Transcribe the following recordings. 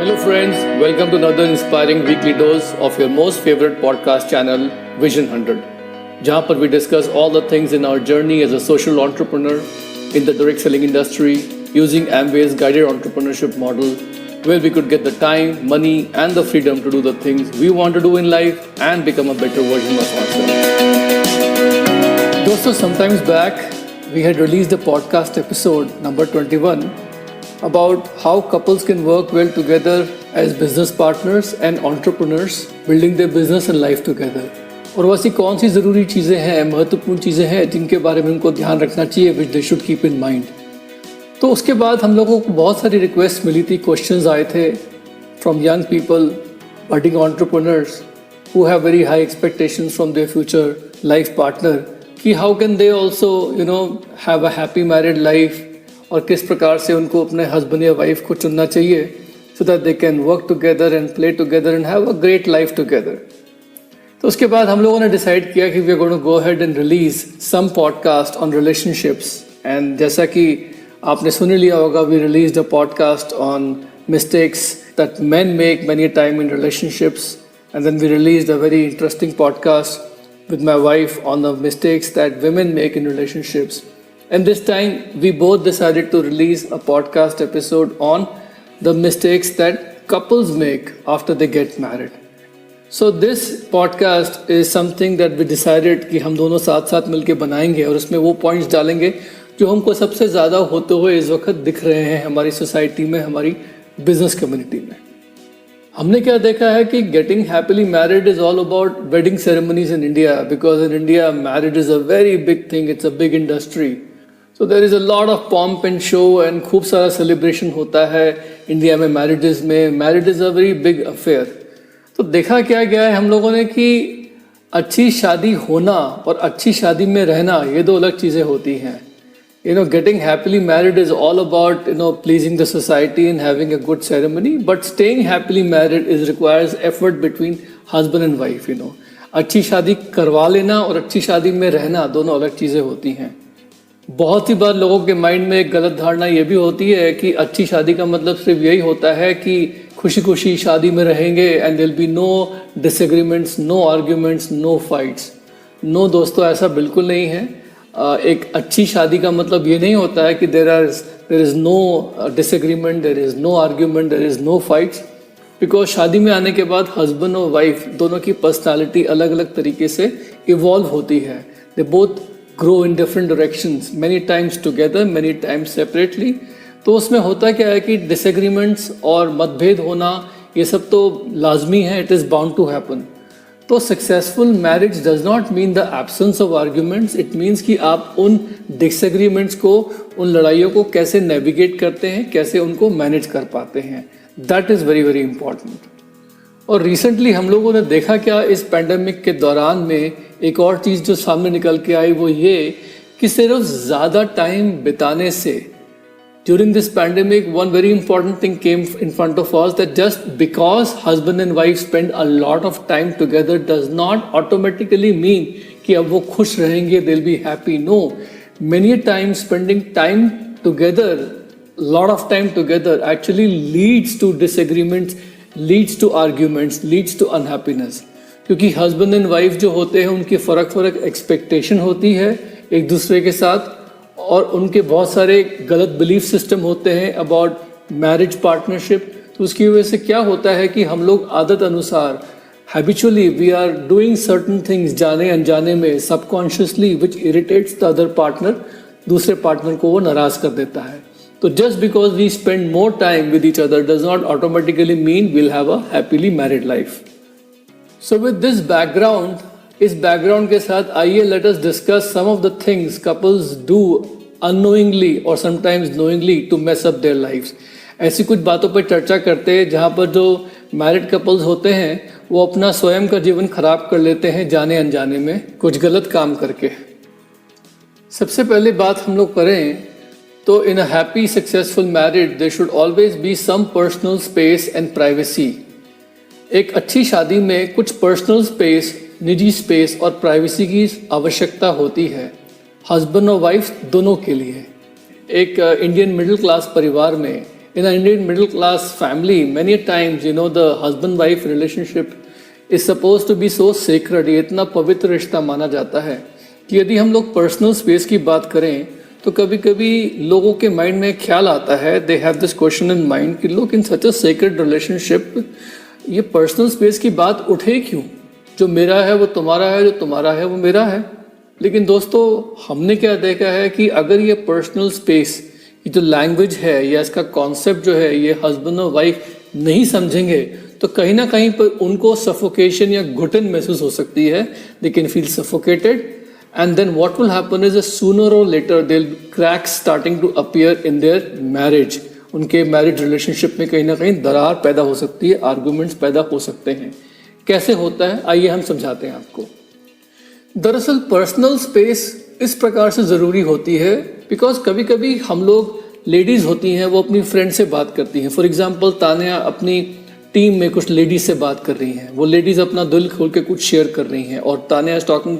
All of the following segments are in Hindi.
Hello, friends. Welcome to another inspiring weekly dose of your most favorite podcast channel, Vision 100. जहाँ पर we discuss all the things in our journey as a social entrepreneur in the direct selling industry using Amway's guided entrepreneurship model, where we could get the time, money, and the freedom to do the things we want to do in life and become a better version of ourselves. दोस्तों, sometimes back we had released a podcast episode number 21 about how couples can work well together as business partners and entrepreneurs building their business and life together. और वैसी कौन सी ज़रूरी चीज़ें हैं, महत्वपूर्ण चीज़ें हैं जिनके बारे में उनको ध्यान रखना चाहिए, which they should keep in mind. तो उसके बाद हम लोगों को बहुत सारी रिक्वेस्ट मिली थी, क्वेश्चंस आए थे from young people, budding entrepreneurs who have very high expectations from their future life partner कि how can they also have a happy married life और किस प्रकार से उनको अपने हस्बैंड या वाइफ को चुनना चाहिए so that they can work together and play together and have a great life together. तो उसके बाद हम लोगों ने डिसाइड किया कि we are going to go ahead and release some podcast on relationships. And जैसा कि आपने सुन लिया होगा, we released a podcast on mistakes that men make many a time in relationships. And then we released a very interesting podcast with my wife on the mistakes that women make in relationships. And this time we both decided to release a podcast episode on the mistakes that couples make after they get married. So this podcast is something that we decided कि हम दोनों साथ साथ मिलके बनाएंगे और उसमें वो पॉइंट्स डालेंगे जो हमको सबसे ज़्यादा होते हुए इस वक्त दिख रहे हैं हमारी सोसाइटी में, हमारी बिजनेस कम्युनिटी में. हमने क्या देखा है कि getting happily married is all about wedding ceremonies in India, because in India marriage is a very big thing, it's a big industry. So there is a lot of pomp and show and खूब सारा सेलिब्रेशन होता है इंडिया में मैरिजेस में. Marriage is a very big affair. तो देखा क्या गया है हम लोगों ने कि अच्छी शादी होना और अच्छी शादी में रहना ये दो अलग चीज़ें होती हैं. Getting happily married is all about pleasing the society and having a good ceremony, but staying happily married requires effort between husband and wife. अच्छी शादी करवा लेना और अच्छी शादी में रहना दोनों अलग चीज़ें होती हैं. बहुत सी बार लोगों के माइंड में एक गलत धारणा ये भी होती है कि अच्छी शादी का मतलब सिर्फ यही होता है कि खुशी खुशी शादी में रहेंगे and there will be no disagreements, no arguments, no fights. No दोस्तों, ऐसा बिल्कुल नहीं है. एक अच्छी शादी का मतलब ये नहीं होता है कि there is no disagreement, there is no argument, there is no fights. Because शादी में आने के बाद हस्बैंड और वाइफ दोनों की पर्सनालिटी अलग अलग तरीके से इवॉल्व होती है. They both grow in different directions, many times together, many times separately. तो उसमें होता क्या है कि disagreements और मतभेद होना ये सब तो लाजमी है, it is bound to happen. तो successful marriage does not mean the absence of arguments, it means कि आप उन disagreements को, उन लड़ाइयों को कैसे navigate करते हैं, कैसे उनको manage कर पाते हैं. That is very very important. और रिसेंटली हम लोगों ने देखा क्या इस पैंडेमिक के दौरान में एक और चीज़ जो सामने निकल के आई वो ये कि सिर्फ ज़्यादा टाइम बिताने से during this pandemic one very important thing came in front of us, that just because husband and wife spend a lot of time together does not automatically mean कि अब वो खुश रहेंगे, they will be happy. No, many time spending time together, lot of time together actually leads to disagreements, leads to arguments, leads to unhappiness. क्योंकि हस्बैंड एंड वाइफ जो होते हैं उनकी फ़र्क एक्सपेक्टेशन होती है एक दूसरे के साथ और उनके बहुत सारे गलत बिलीफ सिस्टम होते हैं अबाउट मैरिज पार्टनरशिप. तो उसकी वजह से क्या होता है कि हम लोग आदत अनुसार habitually we are doing certain things जाने अनजाने में, subconsciously, which irritates the other partner. दूसरे पार्टनर को वो नाराज़ कर देता है. So just because we spend more time with each other does not automatically mean we'll have a happily married life. So with this background, इस background के साथ आइए let us discuss some of the things couples do unknowingly or sometimes knowingly to mess up their lives. ऐसी कुछ बातों पर चर्चा करते हैं जहाँ पर जो मैरिड कपल्स होते हैं वो अपना स्वयं का जीवन खराब कर लेते हैं जाने अनजाने में कुछ गलत काम करके. सबसे पहली बात हम लोग करें तो in a happy successful marriage there should always be some personal space and privacy. एक अच्छी शादी में कुछ पर्सनल स्पेस, निजी स्पेस और प्राइवेसी की आवश्यकता होती है हस्बैंड और वाइफ दोनों के लिए. एक इंडियन मिडिल क्लास परिवार में in an Indian middle class family, many times, the husband-wife relationship is supposed to be so sacred, ये इतना पवित्र रिश्ता माना जाता है कि यदि हम लोग पर्सनल स्पेस की बात करें तो कभी कभी लोगों के माइंड में ख्याल आता है, they have this question in mind कि लोग इन सच अ सेक्रेड रिलेशनशिप ये पर्सनल स्पेस की बात उठे क्यों? जो मेरा है वो तुम्हारा है, जो तुम्हारा है वो मेरा है। लेकिन दोस्तों, हमने क्या देखा है कि अगर ये पर्सनल स्पेस की जो लैंग्वेज है या इसका कॉन्सेप्ट जो है ये हस्बैंड और वाइफ नहीं समझेंगे तो कहीं ना कहीं पर उनको सफोकेशन या घुटन महसूस हो सकती है। They can feel suffocated and then what will happen is sooner or later they'll cracks starting to appear in their marriage. उनके मैरिज रिलेशनशिप में कहीं ना कहीं दरार पैदा हो सकती है, आर्गुमेंट्स पैदा हो सकते हैं। कैसे होता है आइए हम समझाते हैं आपको। दरअसल पर्सनल स्पेस इस प्रकार से ज़रूरी होती है बिकॉज कभी कभी हम लोग लेडीज़ होती हैं वो अपनी फ्रेंड से बात करती हैं। फॉर एग्जाम्पल तानिया अपनी टीम में कुछ लेडीज़ से बात कर रही हैं, वो लेडीज़ अपना दिल खोल के कुछ शेयर कर रही हैं और Tania is talking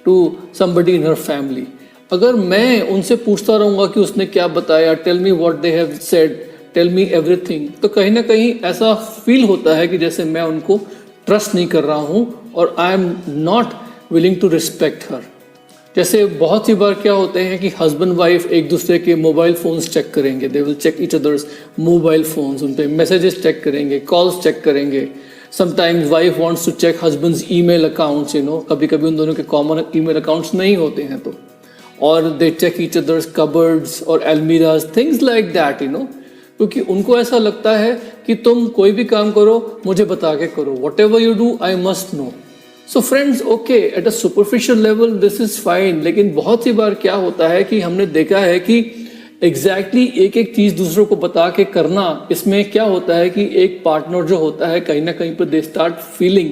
to somebody in her family। अगर मैं उनसे पूछता रहूँगा कि उसने क्या बताया, tell me what they have said, tell me everything, तो कहीं ना कहीं ऐसा फील होता है कि जैसे मैं उनको ट्रस्ट नहीं कर रहा हूँ और I am not willing to respect her. जैसे बहुत सी बार क्या होते हैं कि हस्बैंड वाइफ एक दूसरे के मोबाइल फ़ोन्स चेक करेंगे, they will check each others mobile phones, उन पर मैसेजेस चेक करेंगे, कॉल्स चेक करेंगे। Sometimes wife wants to check husbands email accounts, कभी कभी उन दोनों के कॉमन ईमेल अकाउंट्स नहीं होते हैं तो, और दे चेक ईच अदर्स कबर्ड्स और अलमीराज, थिंग्स लाइक दैट, क्योंकि उनको ऐसा लगता है कि तुम कोई भी काम करो मुझे बता के करो, what ever you do I must know. So friends, okay, at a superficial level this is fine, लेकिन बहुत सी बार क्या होता है कि हमने देखा है कि एग्जैक्टली एक एक चीज़ दूसरों को बता के करना, इसमें क्या होता है कि एक पार्टनर जो होता है कहीं ना कहीं पर they start feeling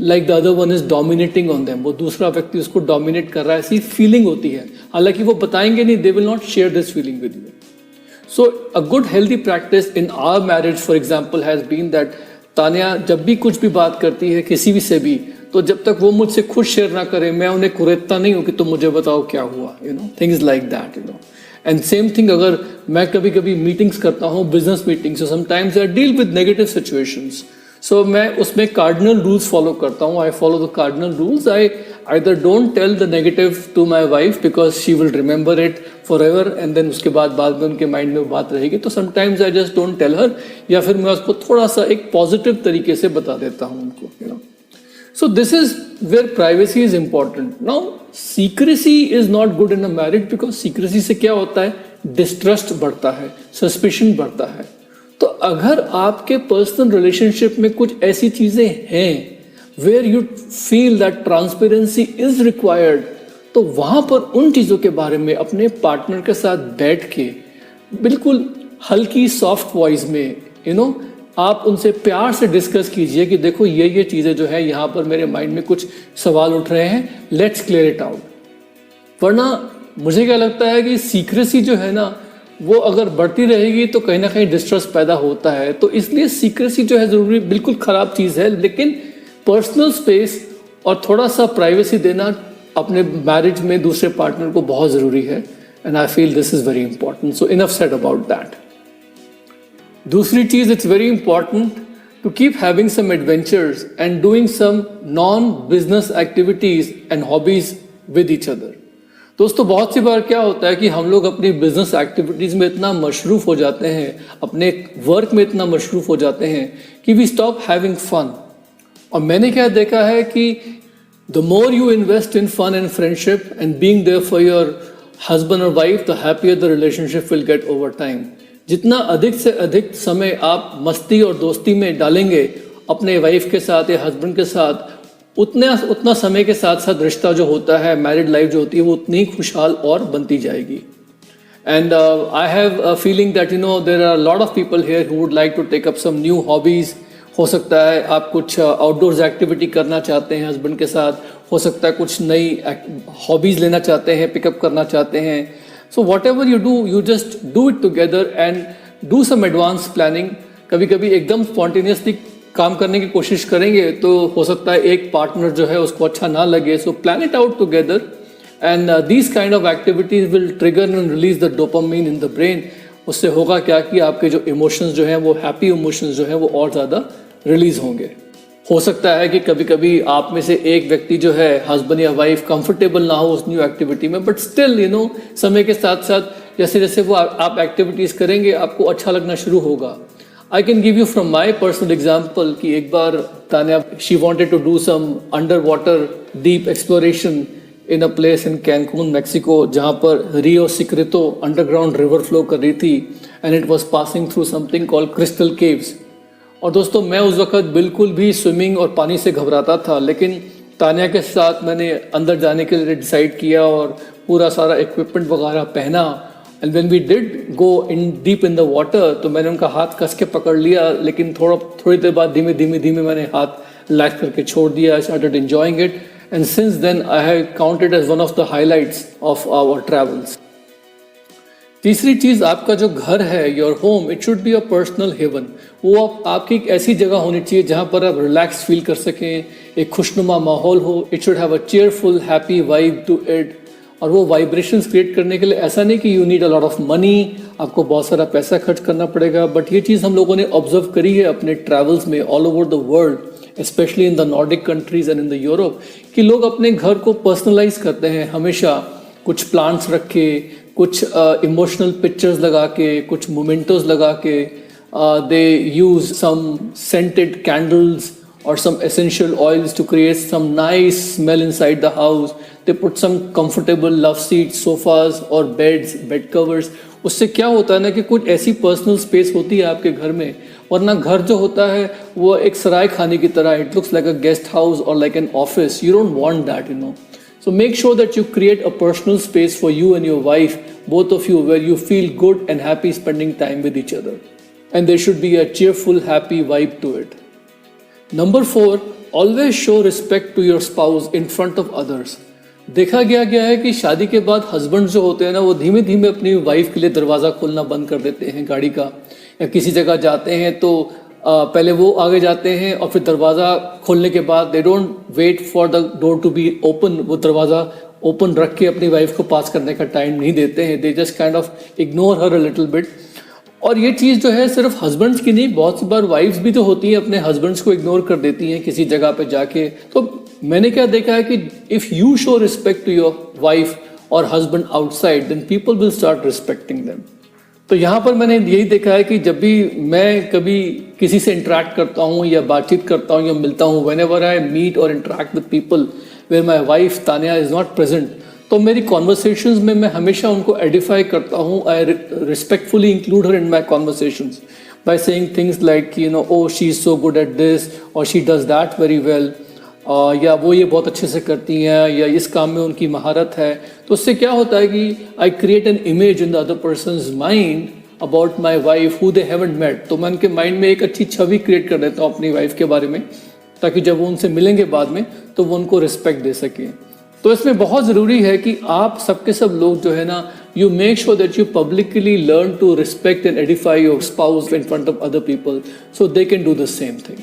like the other one is dominating on them, वो दूसरा व्यक्ति उसको डोमिनेट कर रहा है, ऐसी फीलिंग होती है। हालांकि वो बताएंगे नहीं, they will not share this feeling with you. So a good healthy practice in our marriage for example has been that Tania जब भी कुछ भी बात करती है किसी भी से भी, तो जब तक वो मुझसे खुद शेयर ना करे मैं उन्हें कुरेदता नहीं हूँ कि तुम मुझे बताओ क्या हुआ, things like that, and same thing अगर मैं कभी कभी मीटिंग्स करता हूँ, business meetings, so sometimes I deal with negative situations, so मैं उसमें कार्डिनल रूल्स फॉलो करता हूँ। I follow the cardinal rules. I either don't tell the negative to my wife because she will remember it forever and then उसके बाद में उनके माइंड में वो बात रहेगी, तो sometimes I just don't tell her, या फिर मैं उसको थोड़ा सा एक पॉजिटिव तरीके से बता देता हूँ उनको, So this is where privacy is important. Now, secrecy is not good in a marriage because secrecy से क्या होता है, distrust बढ़ता है, suspicion बढ़ता है। तो अगर आपके पर्सनल रिलेशनशिप में कुछ ऐसी चीज़ें हैं where you feel that transparency is required, तो वहाँ पर उन चीज़ों के बारे में अपने पार्टनर के साथ बैठ के बिल्कुल हल्की सॉफ्ट वॉइस में आप उनसे प्यार से डिस्कस कीजिए कि देखो ये चीज़ें जो है यहाँ पर मेरे माइंड में कुछ सवाल उठ रहे हैं, लेट्स क्लियर इट आउट। वरना मुझे क्या लगता है कि सीक्रेसी जो है ना वो अगर बढ़ती रहेगी तो कहीं ना कहीं डिस्ट्रस्ट पैदा होता है। तो इसलिए सीक्रेसी जो है ज़रूरी, बिल्कुल ख़राब चीज़ है, लेकिन पर्सनल स्पेस और थोड़ा सा प्राइवेसी देना अपने मैरिज में दूसरे पार्टनर को बहुत ज़रूरी है, and I feel this is very important. So enough said about that. दूसरी चीज़, it's very important to keep having some adventures and doing some non business activities and hobbies with each other. दोस्तों, बहुत सी बार क्या होता है कि हम लोग अपनी बिजनेस एक्टिविटीज़ में इतना मशरूफ़ हो जाते हैं, अपने वर्क में इतना मशरूफ़ हो जाते हैं कि वी स्टॉप हैविंग फन। और मैंने क्या देखा है कि the more you invest in fun and friendship and being there for your husband और wife, the happier the relationship will get over time. जितना अधिक से अधिक समय आप मस्ती और दोस्ती में डालेंगे अपने वाइफ के साथ या हस्बैंड के साथ, उतना समय के साथ साथ रिश्ता जो होता है, मैरिड लाइफ जो होती है, वो उतनी खुशहाल और बनती जाएगी। And I have a feeling that there are lot of people here who would like to take up some new hobbies. हो सकता है आप कुछ आउटडोर्स एक्टिविटी करना चाहते हैं हस्बैंड के साथ, हो सकता है कुछ नई हॉबीज़ लेना चाहते हैं, पिकअप करना चाहते हैं। So whatever you do, you just do it together and do some advanced planning. कभी कभी एकदम spontaneously काम करने की कोशिश करेंगे तो हो सकता है एक पार्टनर जो है उसको अच्छा ना लगे। So plan it out together and these kind of activities will trigger and release the dopamine in the brain, उससे होगा क्या कि आपके जो इमोशंस जो हैं वो हैप्पी इमोशंस जो हैं वो और ज़्यादा रिलीज होंगे। हो सकता है कि कभी कभी आप में से एक व्यक्ति जो है हस्बैंड या वाइफ कंफर्टेबल ना हो उस न्यू एक्टिविटी में, बट स्टिल समय के साथ साथ जैसे जैसे वो आप एक्टिविटीज़ करेंगे आपको अच्छा लगना शुरू होगा। I can give you from my personal example कि एक बार Tanya she wanted to do some underwater deep exploration in a place in Cancun Mexico, जहाँ पर Rio Secreto underground river flow कर रही थी and it was passing through something called crystal caves. और दोस्तों मैं उस वक्त बिल्कुल भी स्विमिंग और पानी से घबराता था, लेकिन तान्या के साथ मैंने अंदर जाने के लिए डिसाइड किया और पूरा सारा इक्विपमेंट वगैरह पहना। And when we did go in deep in the water तो मैंने उनका हाथ कस के पकड़ लिया, लेकिन थोड़ी देर बाद धीमे धीमे मैंने हाथ रिलैक्स करके छोड़ दिया। I started enjoying it and since then I have counted as one of the highlights of our travels. तीसरी चीज़, आपका जो घर है, your home, it should be a personal haven. वो आपकी एक ऐसी जगह होनी चाहिए जहाँ पर आप रिलैक्स फील कर सकें, एक खुशनुमा माहौल हो। It should have a cheerful happy vibe to it. और वो वाइब्रेशंस क्रिएट करने के लिए ऐसा नहीं कि you need a lot of money, आपको बहुत सारा पैसा खर्च करना पड़ेगा, बट ये चीज़ हम लोगों ने ऑब्जर्व करी है अपने ट्रैवल्स में all over the world, specially in the Nordic countries and in the Europe, कि लोग अपने घर को पर्सनलाइज करते हैं। हमेशा कुछ प्लांट्स रखे, कुछ इमोशनल पिक्चर्स लगा के, कुछ मोमेंटोज लगा के, they use some scented candles or some essential oils to create some nice smell inside the house. They put some comfortable love seats, sofas or beds, bed covers. उससे क्या होता है ना कि कुछ ऐसी पर्सनल स्पेस होती है आपके घर में, वरना घर जो होता है वो एक सराय खाने की तरह, it looks like a guest house और like an office. You don't want that. So make sure that you create a personal space for you and your wife, both of you, where you feel good and happy spending time with each other. And there should be a cheerful, happy vibe to it. Number 4, always show respect to your spouse in front of others. देखा गया है कि शादी के बाद हस्बैंड जो होते हैं ना वो धीमे धीमे अपनी वाइफ के लिए दरवाज़ा खोलना बंद कर देते हैं गाड़ी का, या किसी जगह जाते हैं तो पहले वो आगे जाते हैं और फिर दरवाज़ा खोलने के बाद they don't wait for the door to be open, वो दरवाज़ा ओपन रख के अपनी वाइफ को पास करने का टाइम नहीं देते हैं. They just kind of ignore her a little bit. और ये चीज़ जो है सिर्फ हस्बैंड्स की नहीं, बहुत सी बार वाइफ्स भी जो होती हैं अपने हस्बैंड्स को इग्नोर कर देती हैं किसी जगह पे जाके. तो मैंने क्या देखा है कि if you show respect to your wife और husband outside, then people will start respecting them. तो यहाँ पर मैंने यही देखा है कि जब भी मैं कभी किसी से इंटरेक्ट करता हूँ या बातचीत करता हूँ या मिलता हूँ, व्हेनेवर आई मीट और interact with people where my wife Tanya is not present, तो मेरी कॉन्वर्सेशंस में मैं हमेशा उनको एडिफाई करता हूँ. I respectfully include her in my conversations by saying things like oh she is so good at this और she does that very well, या वो ये बहुत अच्छे से करती हैं, या इस काम में उनकी महारत है. तो उससे क्या होता है कि I create an image in the other persons mind about my wife who they haven't met. तो मैं उनके माइंड में एक अच्छी छवि क्रिएट कर देता हूँ अपनी वाइफ के बारे में, ताकि जब वो उनसे मिलेंगे बाद में तो वो उनको रिस्पेक्ट दे सकें. तो इसमें बहुत ज़रूरी है कि आप सबके सब लोग जो है ना, you make sure that you publicly learn to respect and edify your spouse in front of other people so they can do the same thing.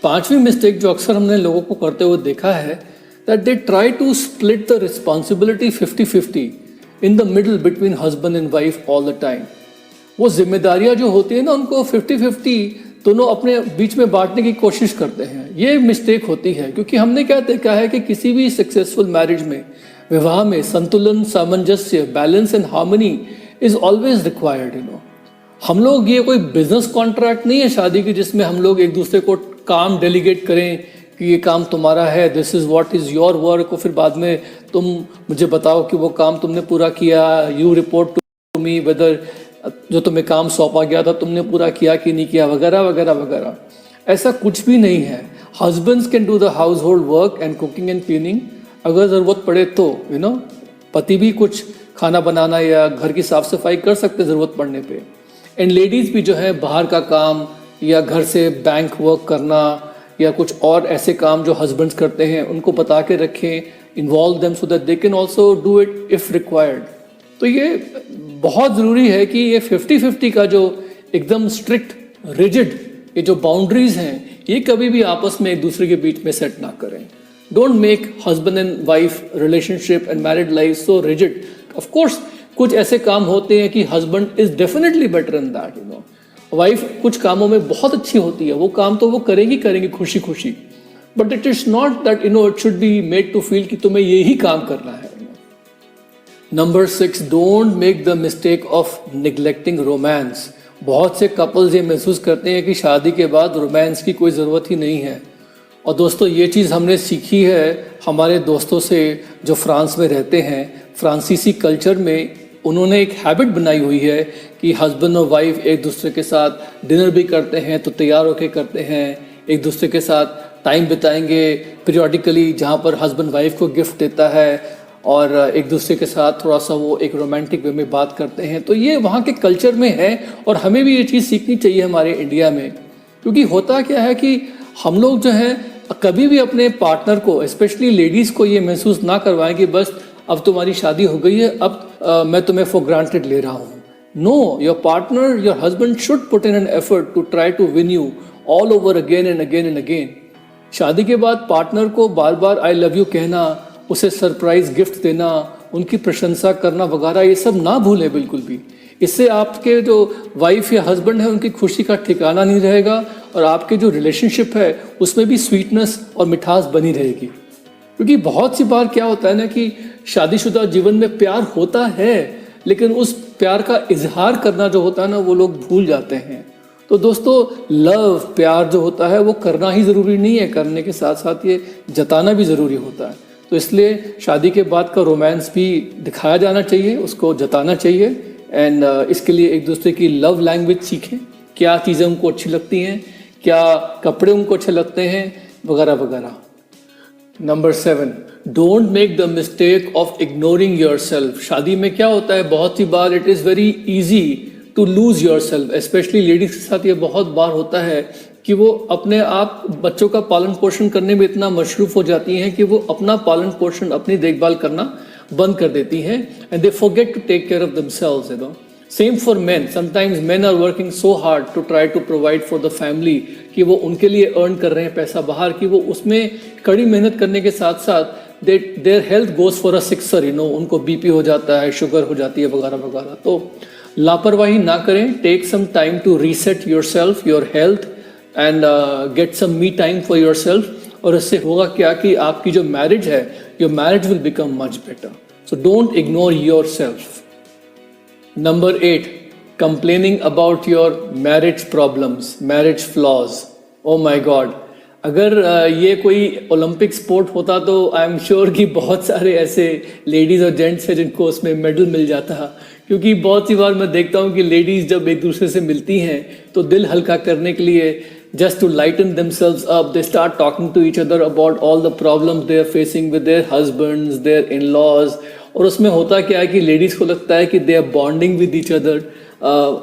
5वीं मिस्टेक जो अक्सर हमने लोगों को करते हुए देखा है, that they try to split the responsibility 50-50 in the middle between husband and wife all the time. वो जिम्मेदारियां जो होती है ना उनको 50-50 दोनों अपने बीच में बांटने की कोशिश करते हैं. ये मिस्टेक होती है, क्योंकि हमने क्या देखा है कि किसी भी सक्सेसफुल मैरिज में, विवाह में संतुलन, सामंजस्य, balance and harmony is always required. हम लोग, ये कोई बिजनेस कॉन्ट्रैक्ट नहीं है शादी की जिसमें हम लोग एक दूसरे को काम डेलीगेट करें कि ये काम तुम्हारा है, this is what is your work, और फिर बाद में तुम मुझे बताओ कि वो काम तुमने पूरा किया, you report to me whether जो तुम्हें काम सौंपा गया था तुमने पूरा किया कि नहीं किया, वगैरह वगैरह वगैरह. ऐसा कुछ भी नहीं है. Husbands can do the household work and cooking and cleaning, अगर ज़रूरत पड़े तो पति भी कुछ खाना बनाना या घर की साफ सफाई कर सकते ज़रूरत पड़ने पे. एंड लेडीज़ भी जो है बाहर का काम या घर से बैंक वर्क करना या कुछ और ऐसे काम जो हस्बैंड्स करते हैं उनको बता के रखें, involve them so that they can also do it if required. तो ये बहुत ज़रूरी है कि ये 50-50 का जो एकदम स्ट्रिक्ट रिजिड ये जो बाउंड्रीज हैं, ये कभी भी आपस में एक दूसरे के बीच में सेट ना करें. Don't make husband and wife relationship and married life so rigid. Of course कुछ ऐसे काम होते हैं कि husband is definitely better in that, you no. Wife कुछ कामों में बहुत अच्छी होती है, वो काम तो वो करेंगी खुशी खुशी, but it is not that, you know, it should be made to feel कि तुम्हें यही काम करना है। Number 6, don't make the mistake of neglecting romance. बहुत से कपल्स ये महसूस करते हैं कि शादी के बाद रोमांस की कोई ज़रूरत ही नहीं है। और दोस्तों, ये चीज़ हमने सीखी है हमारे दोस्तों से जो फ्रांस में रहते हैं। फ्रांसीसी कल्चर में उन्होंने एक हैबिट बनाई हुई है कि हस्बैंड और वाइफ एक दूसरे के साथ डिनर भी करते हैं तो तैयार होकर करते हैं, एक दूसरे के साथ टाइम बिताएंगे पीरियडिकली, जहाँ पर हस्बैंड वाइफ को गिफ्ट देता है और एक दूसरे के साथ थोड़ा सा वो एक रोमांटिक वे में बात करते हैं। तो ये वहाँ के कल्चर में है और हमें भी ये चीज़ सीखनी चाहिए हमारे इंडिया में। क्योंकि होता क्या है कि हम लोग जो है कभी भी अपने पार्टनर को, स्पेशली लेडीज़ को, ये महसूस ना करवाएं कि बस अब तुम्हारी शादी हो गई है, अब मैं तुम्हें फॉर ग्रांटेड ले रहा हूँ। No, your partner, your husband should put in an effort to try to win you all over again and again and again. शादी के बाद पार्टनर को बार बार आई लव यू कहना, उसे सरप्राइज गिफ्ट देना, उनकी प्रशंसा करना वगैरह, ये सब ना भूलें बिल्कुल भी। इससे आपके जो वाइफ या हस्बैंड है उनकी खुशी का ठिकाना नहीं रहेगा और आपके जो रिलेशनशिप है उसमें भी स्वीटनेस और मिठास बनी रहेगी। क्योंकि बहुत सी बार क्या होता है ना कि शादीशुदा जीवन में प्यार होता है, लेकिन उस प्यार का इजहार करना जो होता है ना वो लोग भूल जाते हैं। तो दोस्तों, लव, प्यार जो होता है वो करना ही ज़रूरी नहीं है, करने के साथ साथ ये जताना भी ज़रूरी होता है। तो इसलिए शादी के बाद का रोमांस भी दिखाया जाना चाहिए, उसको जताना चाहिए। एंड इसके लिए एक दूसरे की लव लैंग्वेज सीखें, क्या चीज़ें उनको अच्छी लगती हैं, क्या कपड़े उनको अच्छे लगते हैं, वगैरह वगैरह। Number 7, don't make the mistake of ignoring yourself. शादी में क्या होता है, बहुत सी बार it is very easy to lose yourself. Especially ladies के साथ ये बहुत बार होता है कि वो अपने आप बच्चों का पालन पोषण करने में इतना मशरूफ हो जाती हैं कि वो अपना पालन पोषण, अपनी देखभाल करना बंद कर देती हैं, and they forget to take care of themselves, you know. Same for men, sometimes men are working so hard to try to provide for the family कि वो उनके लिए अर्न कर रहे हैं पैसा बाहर, कि वो उसमें कड़ी मेहनत करने के साथ साथ their health goes for a sixer, you know. उनको बीपी हो जाता है, शुगर हो जाती है, वगैरह वगैरह। तो लापरवाही ना करें, take some time to reset yourself, your health, and get some me time for yourself. और इससे होगा क्या कि आपकी जो मैरिज है, your marriage will become much better. So don't ignore yourself. Number 8, complaining about your marriage problems, marriage flaws. Oh my god, अगर ये कोई ओलंपिक स्पोर्ट होता तो आई एम श्योर कि बहुत सारे ऐसे लेडीज़ और जेंट्स हैं जिनको उसमें मेडल मिल जाता। क्योंकि बहुत सी बार मैं देखता हूँ कि लेडीज़ जब एक दूसरे से मिलती हैं तो दिल हल्का करने के लिए, just to lighten themselves up, they start talking to each other about all the problems they are facing with their husbands, their in-laws. और उसमें होता क्या है कि लेडीज़ को लगता है कि they are bonding with each other.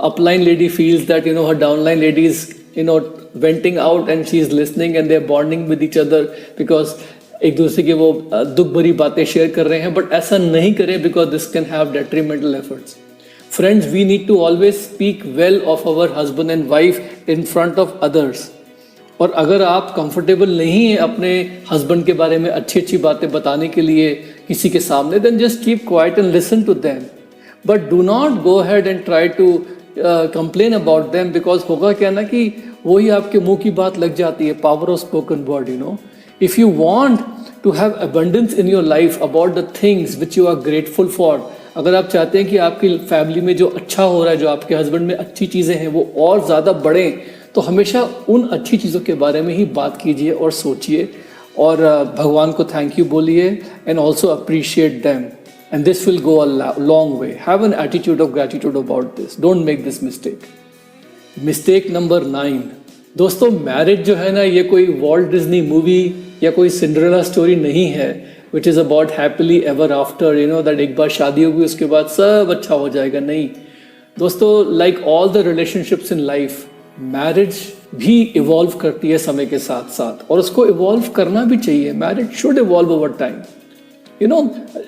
Upline lady feels that, you know, her downline lady is, you know, venting out and she is listening and they are bonding with each other because एक दूसरे के वो दुख भरी बातें शेयर कर रहे हैं। बट ऐसा नहीं करें because this can have detrimental efforts. Friends, we need to always speak well of our husband and wife in front of others. और अगर आप कंफर्टेबल नहीं हैं अपने हस्बैंड के बारे में अच्छी अच्छी बातें बताने के लिए किसी के सामने, then just keep quiet and listen to them. But do not go ahead and try to complain about them, because होगा क्या ना कि वही आपके मुंह की बात लग जाती है, power of spoken word, you know. If you want to have abundance in your life about the things which you are grateful for, अगर आप चाहते हैं कि आपकी फैमिली में जो अच्छा हो रहा है, जो आपके हस्बैंड में अच्छी चीज़ें हैं वो और ज़्यादा बढ़ें, तो हमेशा उन अच्छी चीज़ों के बारे में ही बात कीजिए और सोचिए और भगवान को थैंक यू बोलिए and also appreciate them, and this will go a long way. Have an attitude of gratitude about this, don't make this mistake. Mistake number 9, दोस्तों, मैरिज जो है ना, ये कोई वॉल्ट डिज्नी मूवी या कोई सिंड्रेला स्टोरी नहीं है which is about happily ever after, you know, that एक बार शादी होगी उसके बाद सब अच्छा हो जाएगा। नहीं दोस्तों, like all the relationships in life, marriage भी इवॉल्व करती है समय के साथ साथ, और उसको इवॉल्व करना भी चाहिए। Marriage should evolve over time, you know.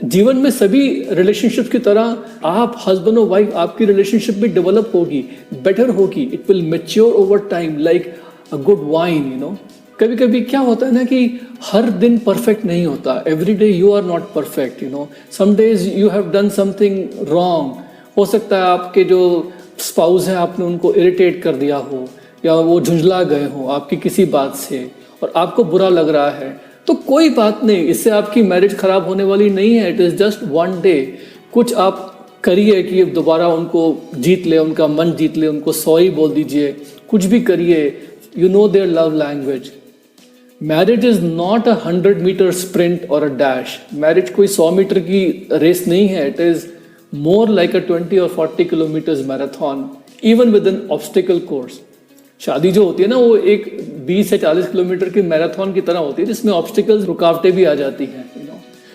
जीवन में सभी रिलेशनशिप की तरह आप हस्बैंड और वाइफ, आपकी रिलेशनशिप भी डेवलप होगी, बेटर होगी, it will mature over time like a good wine, you know. कभी कभी क्या होता है ना कि हर दिन परफेक्ट नहीं होता. Every day you are not perfect, some days you have done something wrong. हो सकता है आपके जो स्पाउस हैं आपने उनको इरिटेट कर दिया हो, या वो झुंझला गए हो आपकी किसी बात से और आपको बुरा लग रहा है. तो कोई बात नहीं, इससे आपकी मैरिज खराब होने वाली नहीं है. It is just one day. कुछ आप करिए कि दोबारा उनको जीत ले, उनका मन जीत ले, उनको सॉरी बोल दीजिए, कुछ भी करिए. You know their love language. Marriage is not 100 metre sprint और अ डैश. मैरिज कोई 100 मीटर की रेस नहीं है. इट इज मोर लाइक अ 20 और 40 kilometres marathon, even with an obstacle course. शादी जो होती है ना वो एक 20 से 40 किलोमीटर की मैराथन की तरह होती है, जिसमें ऑब्स्टिकल्स, रुकावटें भी आ जाती हैं.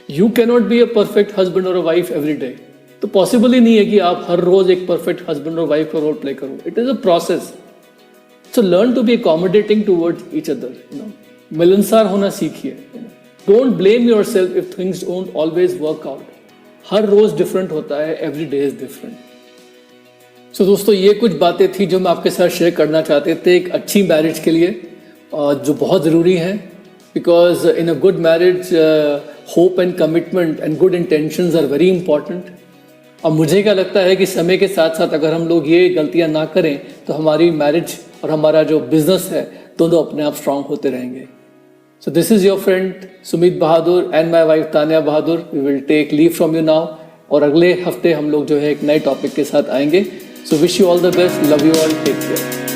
You can not be a perfect husband और अ वाइफ एवरी डे. तो पॉसिबल ही नहीं है कि आप हर रोज एक परफेक्ट हस्बैंड और वाइफ का रोल प्ले करो. It is a process. So learn to be accommodating towards each other. मिलनसार होना सीखिए. Don't blame yourself if things don't always work out. हर रोज डिफरेंट होता है. Every day is different. So दोस्तों, ये कुछ बातें थी जो मैं आपके साथ शेयर करना चाहते थे एक अच्छी मैरिज के लिए, जो बहुत ज़रूरी है. Because in a good marriage hope and commitment and good intentions are very important. अब मुझे क्या लगता है कि समय के साथ साथ अगर हम लोग ये गलतियां ना करें तो हमारी मैरिज और हमारा जो बिजनेस है दोनों अपने आप स्ट्रांग होते रहेंगे. So this is your friend Sumit Bahadur and my wife Tania Bahadur. We will take leave from you now, और अगले हफ्ते हम लोग जो है एक नए टॉपिक के साथ आएंगे. So wish you all the best. Love you all. Take care.